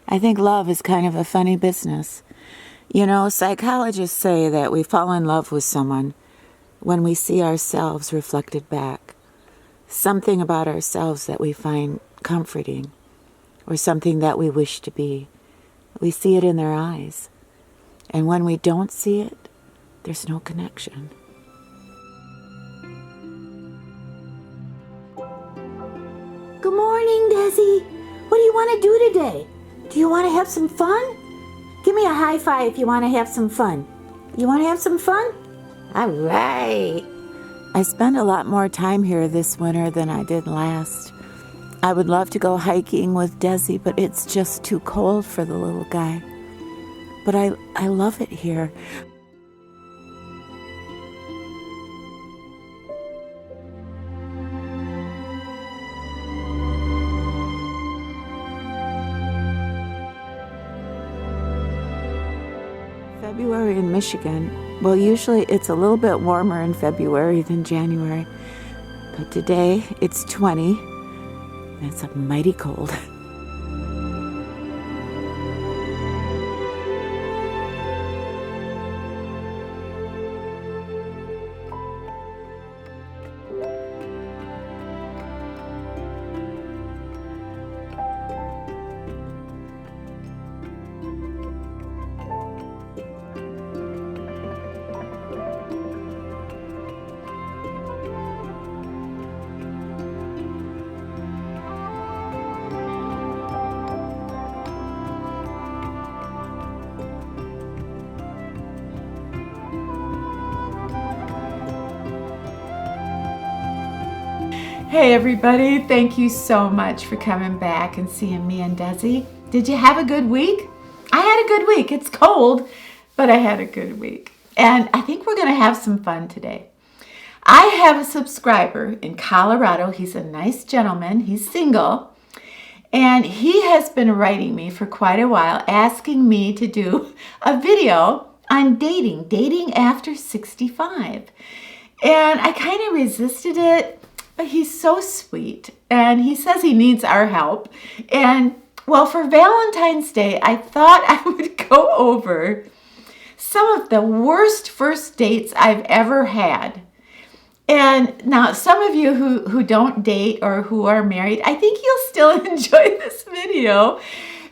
I think love is kind of a funny business. You know, psychologists say that we fall in love with someone when we see ourselves reflected back. Something about ourselves that we find comforting, or something that we wish to be. We see it in their eyes. And when we don't see it, there's no connection. Good morning, Desi. What do you want to do today? Do you want to have some fun? Give me a high five if you want to have some fun. You want to have some fun? All right. I spend a lot more time here this winter than I did last. I would love to go hiking with Desi, but it's just too cold for the little guy. But I love it here. February in Michigan, well, usually it's a little bit warmer in February than January, but today it's 20 and it's mighty cold. Hey everybody, thank you so much for coming back and seeing me and Desi. Did you have a good week? I had a good week. It's cold, but I had a good week. And I think we're going to have some fun today. I have a subscriber in Colorado. He's a nice gentleman. He's single. And he has been writing me for quite a while, asking me to do a video on dating after 65. And I kind of resisted it. But he's so sweet, and he says he needs our help. And, well, for Valentine's Day, I thought I would go over some of the worst first dates I've ever had. And now, some of you who don't date or who are married, I think you'll still enjoy this video,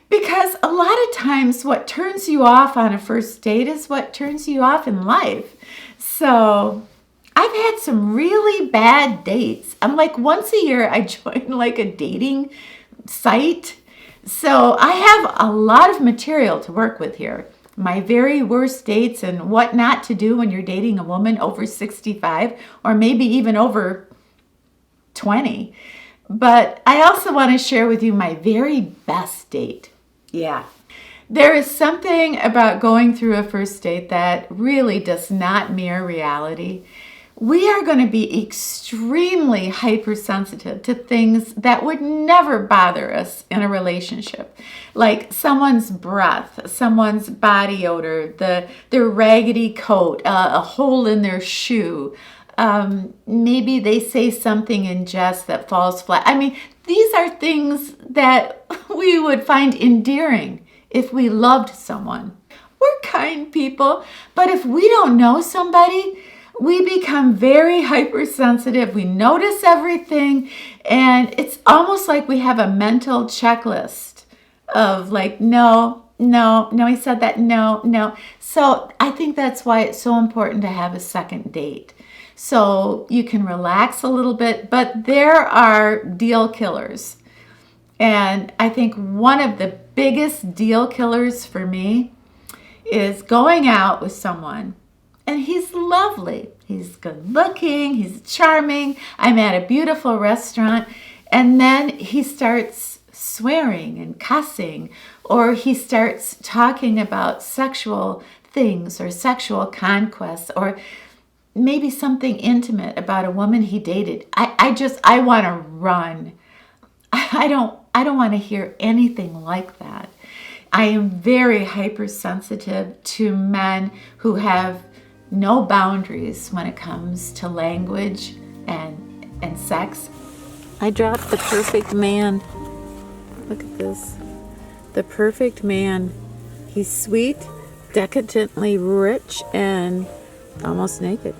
because a lot of times what turns you off on a first date is what turns you off in life. So I've had some really bad dates. I'm like, once a year I join like a dating site. So I have a lot of material to work with here. My very worst dates and what not to do when you're dating a woman over 65 or maybe even over 20. But I also want to share with you my very best date. Yeah. There is something about going through a first date that really does not mirror reality. We are going to be extremely hypersensitive to things that would never bother us in a relationship, like someone's breath, someone's body odor, their raggedy coat, a hole in their shoe. Maybe they say something in jest that falls flat. I mean, these are things that we would find endearing if we loved someone. We're kind people, but if we don't know somebody, we become very hypersensitive. We notice everything, and it's almost like we have a mental checklist of like, no, he said that, no. So I think that's why it's so important to have a second date. So you can relax a little bit, but there are deal killers. And I think one of the biggest deal killers for me is going out with someone. And he's lovely. He's good looking. He's charming. I'm at a beautiful restaurant. And then he starts swearing and cussing, or he starts talking about sexual things or sexual conquests, or maybe something intimate about a woman he dated. I want to run. I don't want to hear anything like that. I am very hypersensitive to men who have no boundaries when it comes to language and sex. I dropped the perfect man. Look at this. the perfect man. He's sweet, decadently rich, and almost naked.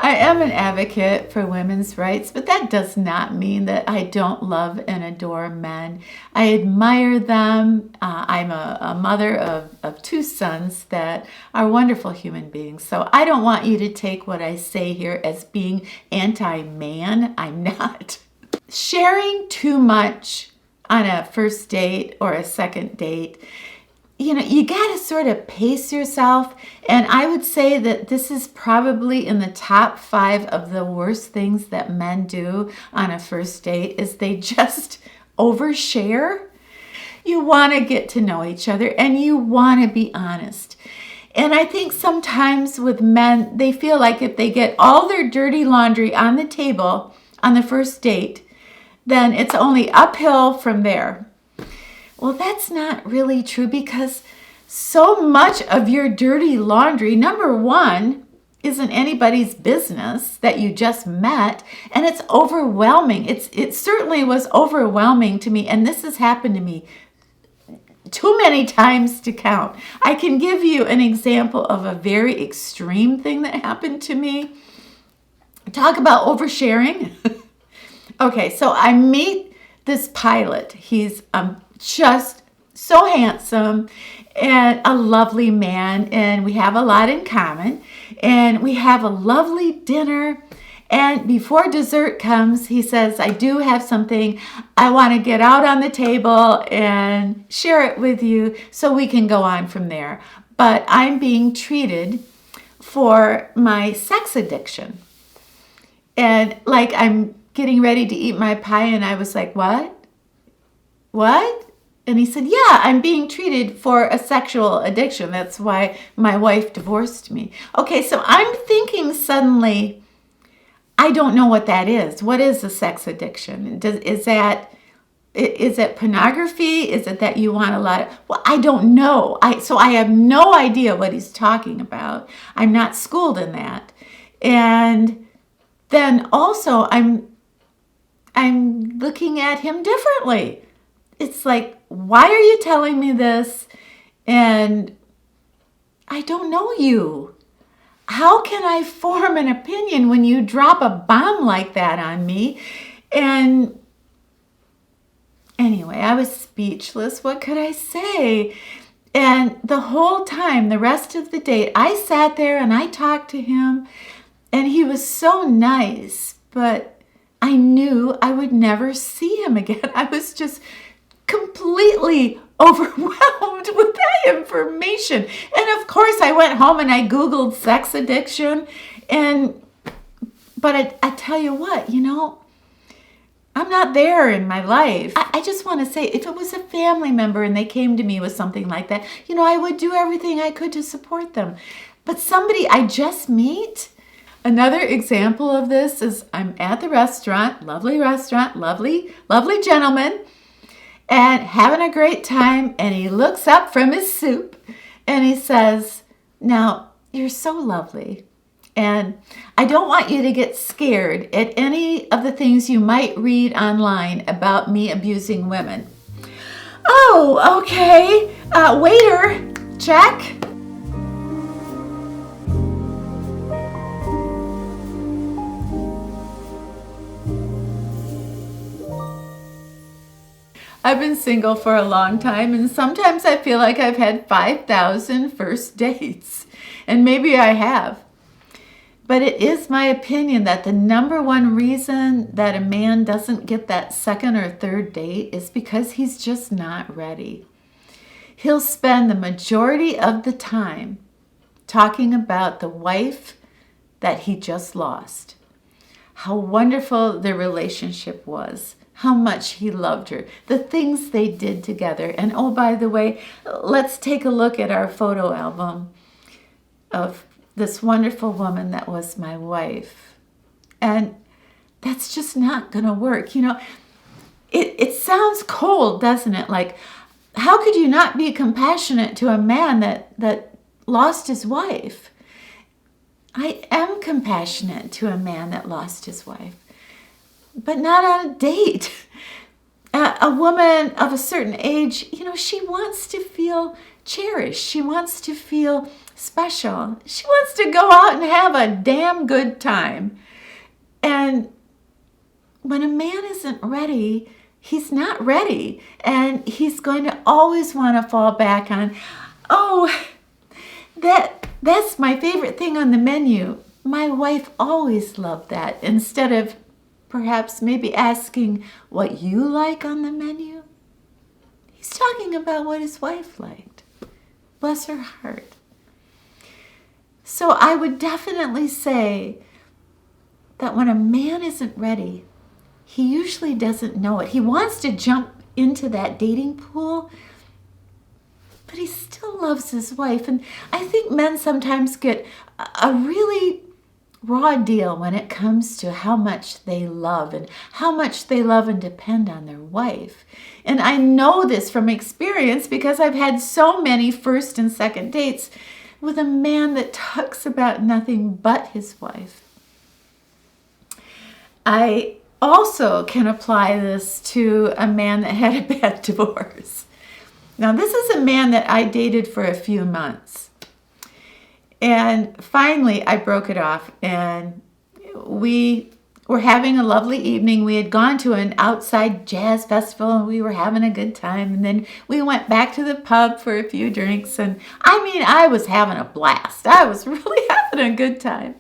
I am an advocate for women's rights, but that does not mean that I don't love and adore men. I admire them. I'm a mother of two sons that are wonderful human beings. So I don't want you to take what I say here as being anti-man. I'm not. Sharing too much on a first date or a second date, you got to sort of pace yourself. And I would say that this is probably in the top 5 of the worst things that men do on a first date is they just overshare. You want to get to know each other and you want to be honest. And I think sometimes with men, they feel like if they get all their dirty laundry on the table on the first date, then it's only uphill from there. Well, that's not really true because so much of your dirty laundry, number one, isn't anybody's business that you just met, and it's overwhelming. It certainly was overwhelming to me, and this has happened to me too many times to count. I can give you an example of a very extreme thing that happened to me. Talk about oversharing. Okay, so I meet this pilot. He's just so handsome and a lovely man, and we have a lot in common, and we have a lovely dinner. And before dessert comes, he says, I do have something I want to get out on the table and share it with you so we can go on from there. But I'm being treated for my sex addiction. And like I'm getting ready to eat my pie, and I was like, what? And he said, yeah, I'm being treated for a sexual addiction. That's why my wife divorced me. Okay, so I'm thinking suddenly, I don't know what that is. What is a sex addiction? Is it pornography? Is it that you want a lot of, well, I don't know. So I have no idea what he's talking about. I'm not schooled in that. And then also I'm looking at him differently. It's like, why are you telling me this? And I don't know you. How can I form an opinion when you drop a bomb like that on me? And anyway, I was speechless. What could I say? And the whole time, the rest of the date, I sat there and I talked to him, and he was so nice, but I knew I would never see him again. I was just completely overwhelmed with that information. And of course, I went home and I Googled sex addiction. But I tell you what, I'm not there in my life. I just want to say, if it was a family member and they came to me with something like that, I would do everything I could to support them. But somebody I just meet. Another example of this is I'm at the restaurant, lovely gentleman, and having a great time, and he looks up from his soup and he says, now, you're so lovely, and I don't want you to get scared at any of the things you might read online about me abusing women. Oh, okay. Waiter, check. I've been single for a long time, and sometimes I feel like I've had 5,000 first dates, and maybe I have. But it is my opinion that the number one reason that a man doesn't get that second or third date is because he's just not ready. He'll spend the majority of the time talking about the wife that he just lost, how wonderful their relationship was, how much he loved her, the things they did together. And oh, by the way, let's take a look at our photo album of this wonderful woman that was my wife. And that's just not going to work. It sounds cold, doesn't it? Like, how could you not be compassionate to a man that lost his wife? I am compassionate to a man that lost his wife, but not on a date. A woman of a certain age, she wants to feel cherished. She wants to feel special. She wants to go out and have a damn good time. And when a man isn't ready, he's not ready. And he's going to always want to fall back on, oh, that's my favorite thing on the menu. My wife always loved that, instead of perhaps maybe asking what you like on the menu. He's talking about what his wife liked. Bless her heart. So I would definitely say that when a man isn't ready, he usually doesn't know it. He wants to jump into that dating pool, but he still loves his wife. And I think men sometimes get a really raw deal when it comes to how much they love and how much they love and depend on their wife. And I know this from experience because I've had so many first and second dates with a man that talks about nothing but his wife. I also can apply this to a man that had a bad divorce. Now, this is a man that I dated for a few months. And finally, I broke it off, and we were having a lovely evening. We had gone to an outside jazz festival, and we were having a good time. And then we went back to the pub for a few drinks, and I was having a blast. I was really having a good time.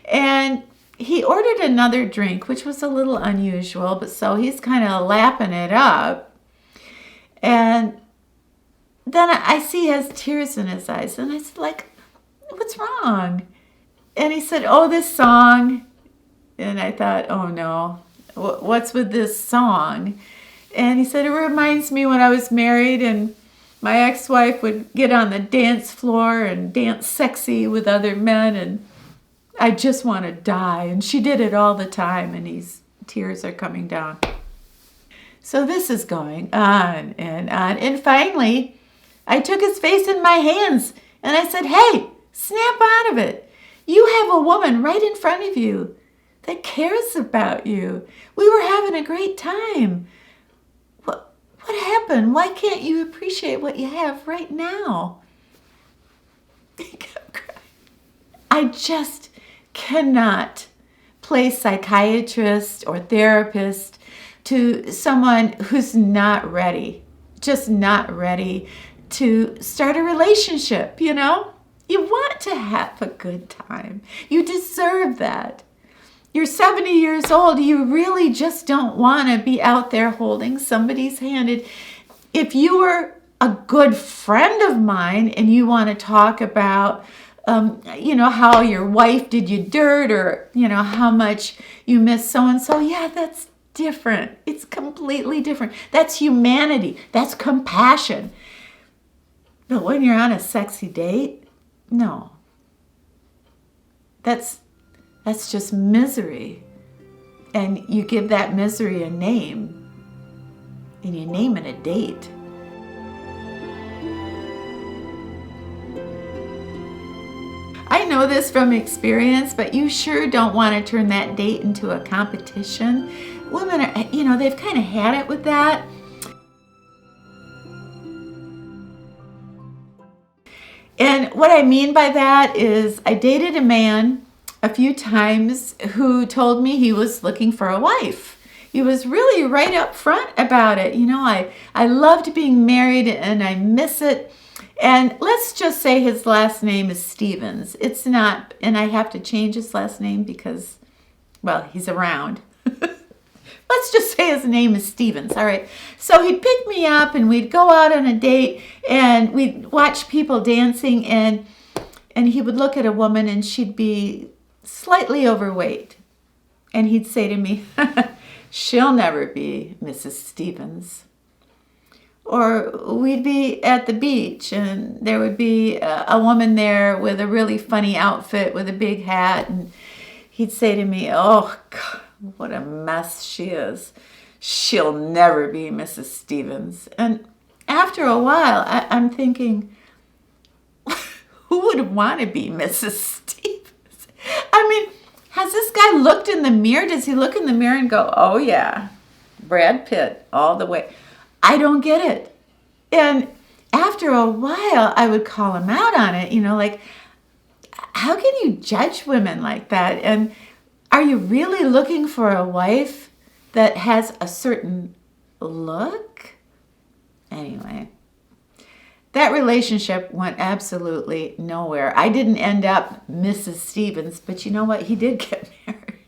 And he ordered another drink, which was a little unusual, but so he's kind of lapping it up. And then I see he has tears in his eyes, and I said, like, what's wrong? And he said, oh, this song. And I thought, oh no, what's with this song? And he said, it reminds me when I was married and my ex-wife would get on the dance floor and dance sexy with other men, and I just want to die. And she did it all the time, and these tears are coming down. So this is going on and on. And finally, I took his face in my hands and I said, hey, snap out of it. You have a woman right in front of you that cares about you. We were having a great time. What happened? Why can't you appreciate what you have right now? He kept crying. I just cannot play psychiatrist or therapist to someone who's not ready, just not ready to start a relationship, You want to have a good time. You deserve that. You're 70 years old. You really just don't want to be out there holding somebody's hand. If you were a good friend of mine and you want to talk about, how your wife did you dirt, or, how much you miss so-and-so, yeah, that's different. It's completely different. That's humanity. That's compassion. But when you're on a sexy date, no. That's just misery. And you give that misery a name. And you name it a date. I know this from experience, but you sure don't want to turn that date into a competition. Women are, they've kind of had it with that. And what I mean by that is I dated a man a few times who told me he was looking for a wife. He was really right up front about it. I loved being married and I miss it. And let's just say his last name is Stevens. It's not, and I have to change his last name because, well, he's around. Let's just say his name is Stevens. All right. So he'd pick me up and we'd go out on a date and we'd watch people dancing, and he would look at a woman and she'd be slightly overweight. And he'd say to me, she'll never be Mrs. Stevens. Or we'd be at the beach and there would be a woman there with a really funny outfit with a big hat, and he'd say to me, oh, God, what a mess she is. She'll never be Mrs. Stevens. And after a while, I'm thinking, who would want to be Mrs. Stevens? I mean, has this guy looked in the mirror? Does he look in the mirror and go, oh yeah, Brad Pitt all the way? I don't get it. And after a while, I would call him out on it, like, how can you judge women like that? And are you really looking for a wife that has a certain look? Anyway, that relationship went absolutely nowhere. I didn't end up Mrs. Stevens, but you know what? He did get married.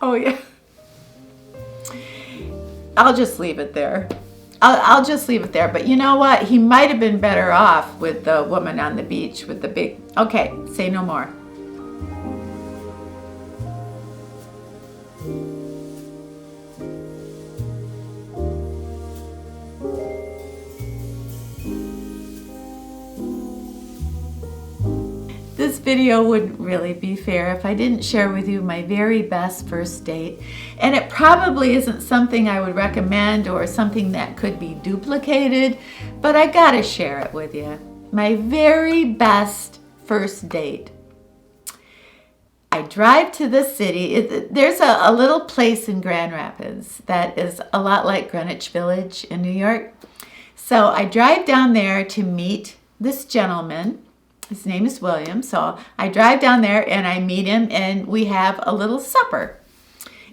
Oh, yeah. I'll just leave it there. I'll just leave it there. But you know what? He might have been better off with the woman on the beach with the big... Okay, say no more. This video wouldn't really be fair if I didn't share with you my very best first date. And it probably isn't something I would recommend or something that could be duplicated, but I gotta share it with you. My very best first date. I drive to the city. There's a little place in Grand Rapids that is a lot like Greenwich Village in New York. So I drive down there to meet this gentleman. His name is William. So I drive down there and I meet him and we have a little supper.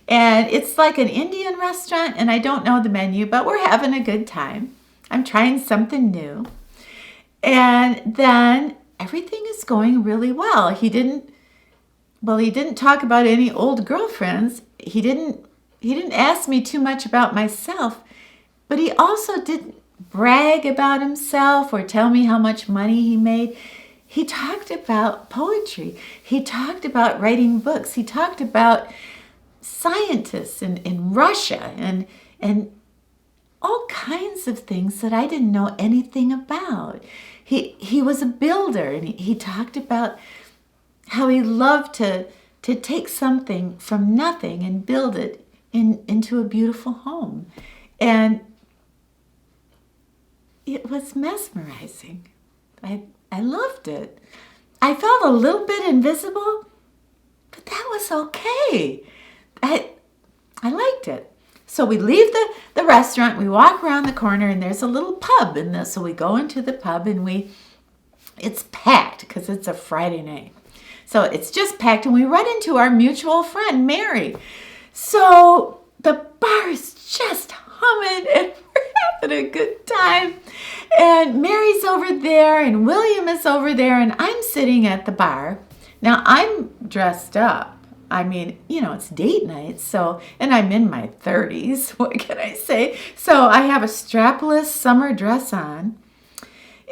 And it's like an Indian restaurant and I don't know the menu, but we're having a good time. I'm trying something new. And then everything is going really well. He didn't talk about any old girlfriends. He didn't ask me too much about myself, but he also didn't brag about himself or tell me how much money he made. He talked about poetry. He talked about writing books. He talked about scientists in Russia and all kinds of things that I didn't know anything about. He was a builder, and he talked about how he loved to take something from nothing and build it into a beautiful home. And it was mesmerizing. I loved it. I felt a little bit invisible, but that was okay. I liked it. So we leave the restaurant, we walk around the corner, and there's a little pub in this. So we go into the pub, and it's packed because it's a Friday night. So it's just packed, and we run into our mutual friend, Mary. So the bar is just humming, and we're having a good time. And Mary's over there, and William is over there, and I'm sitting at the bar. Now, I'm dressed up. I mean, it's date night, and I'm in my 30s, what can I say? So I have a strapless summer dress on,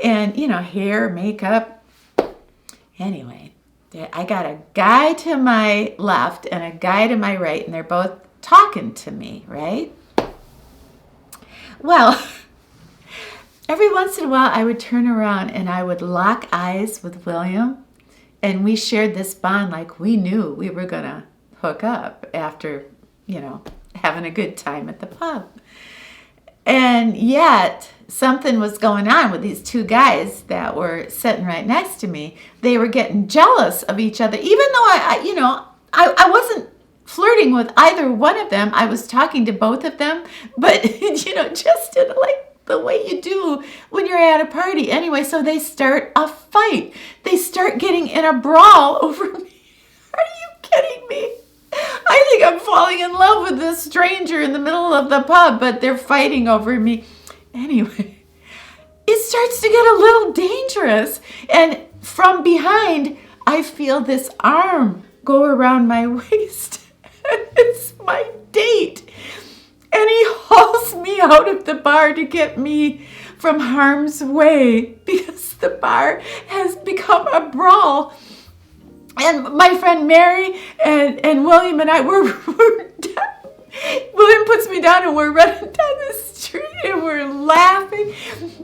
and, hair, makeup. Anyway, I got a guy to my left and a guy to my right, and they're both talking to me, right? Well, every once in a while I would turn around and I would lock eyes with William, and we shared this bond like we knew we were going to hook up after, having a good time at the pub. And yet something was going on with these two guys that were sitting right next to me. They were getting jealous of each other, even though I wasn't flirting with either one of them. I was talking to both of them, but just in like the way you do when you're at a party. Anyway, so they start a fight. They start getting in a brawl over me. Are you kidding me? I think I'm falling in love with this stranger in the middle of the pub, but they're fighting over me. Anyway, it starts to get a little dangerous. And from behind, I feel this arm go around my waist. It's my date. And he hauls me out of the bar to get me from harm's way because the bar has become a brawl. And my friend Mary and William and I, we're down. William puts me down and we're running down the street and we're laughing.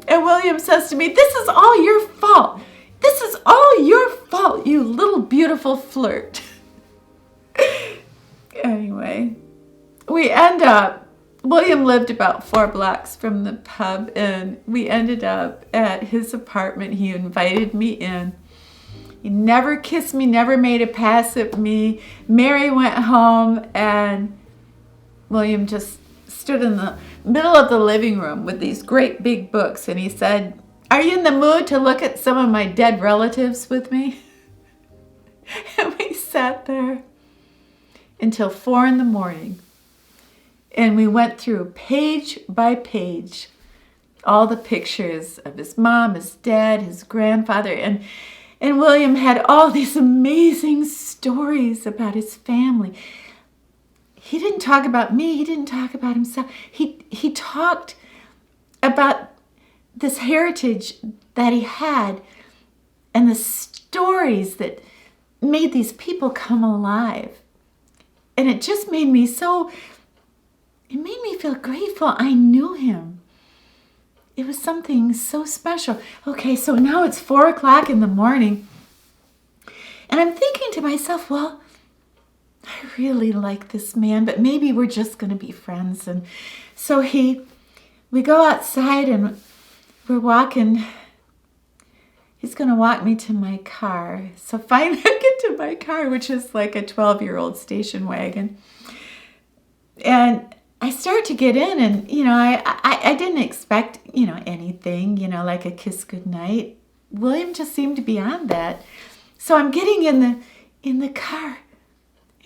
And William says to me, "This is all your fault. This is all your fault, you little beautiful flirt." Anyway, we end up, William lived about 4 blocks from the pub, and we ended up at his apartment. He invited me in. He never kissed me, never made a pass at me. Mary went home, and William just stood in the middle of the living room with these great big books, and he said, "Are you in the mood to look at some of my dead relatives with me?" And we sat there until 4 in the morning, and we went through page by page all the pictures of his mom, his dad, his grandfather, and William had all these amazing stories about his family. He didn't talk about me. He didn't talk about himself. He talked about this heritage that he had and the stories that made these people come alive. And it just made me feel grateful. I knew him. It was something so special. Okay, so now it's 4 o'clock in the morning. And I'm thinking to myself, well, I really like this man, but maybe we're just going to be friends. And so we go outside and we're walking. He's going to walk me to my car. So finally I get to my car, which is like a 12-year-old station wagon. And I start to get in, and, I didn't expect, anything, like a kiss goodnight. William just seemed to be on that. So I'm getting in the car,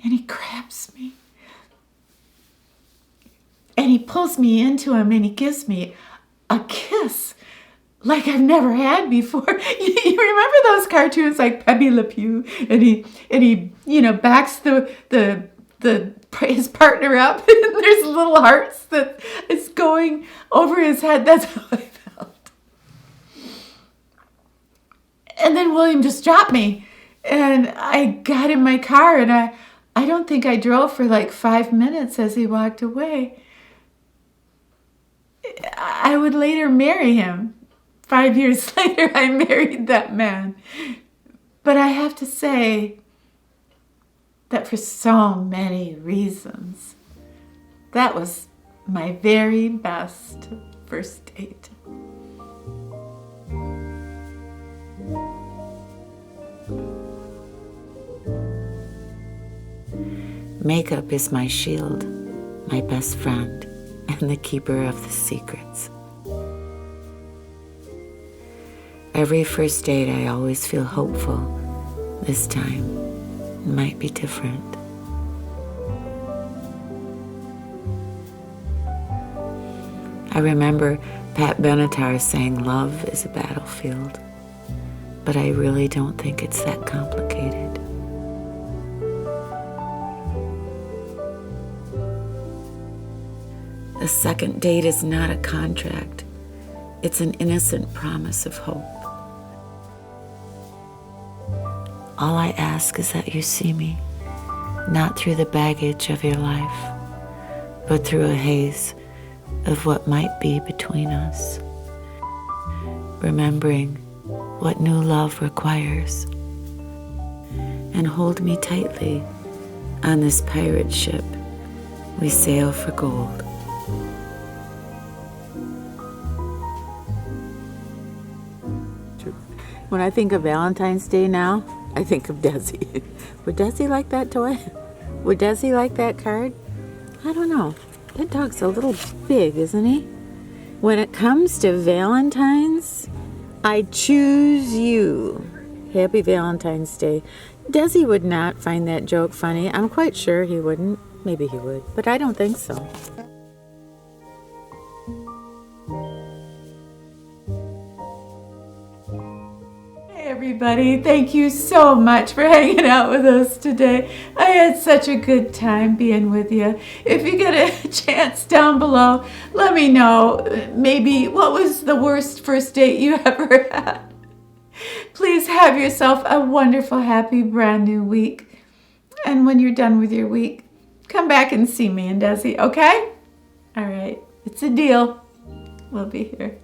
and he grabs me. And he pulls me into him, and he gives me a kiss like I've never had before. You remember those cartoons like Pepe Le Pew? And he backs his partner up, and there's little hearts that is going over his head. That's how I felt. And then William just dropped me, and I got in my car, and I don't think I drove for like 5 minutes as he walked away. I would later marry him. 5 years later, I married that man. But I have to say that for so many reasons, that was my very best first date. Makeup is my shield, my best friend, and the keeper of the secrets. Every first date, I always feel hopeful. This time, it might be different. I remember Pat Benatar saying love is a battlefield, but I really don't think it's that complicated. A second date is not a contract. It's an innocent promise of hope. All I ask is that you see me, not through the baggage of your life, but through a haze of what might be between us, remembering what new love requires, and hold me tightly on this pirate ship we sail for gold. When I think of Valentine's Day now, I think of Desi. Would Desi like that toy? Would Desi like that card? I don't know. That dog's a little big, isn't he? When it comes to Valentine's, I choose you. Happy Valentine's Day. Desi would not find that joke funny. I'm quite sure he wouldn't. Maybe he would, but I don't think so. Everybody, thank you so much for hanging out with us today. I had such a good time being with you. If you get a chance down below, let me know maybe what was the worst first date you ever had. Please have yourself a wonderful, happy, brand new week. And when you're done with your week, come back and see me and Desi, okay? All right, it's a deal. We'll be here.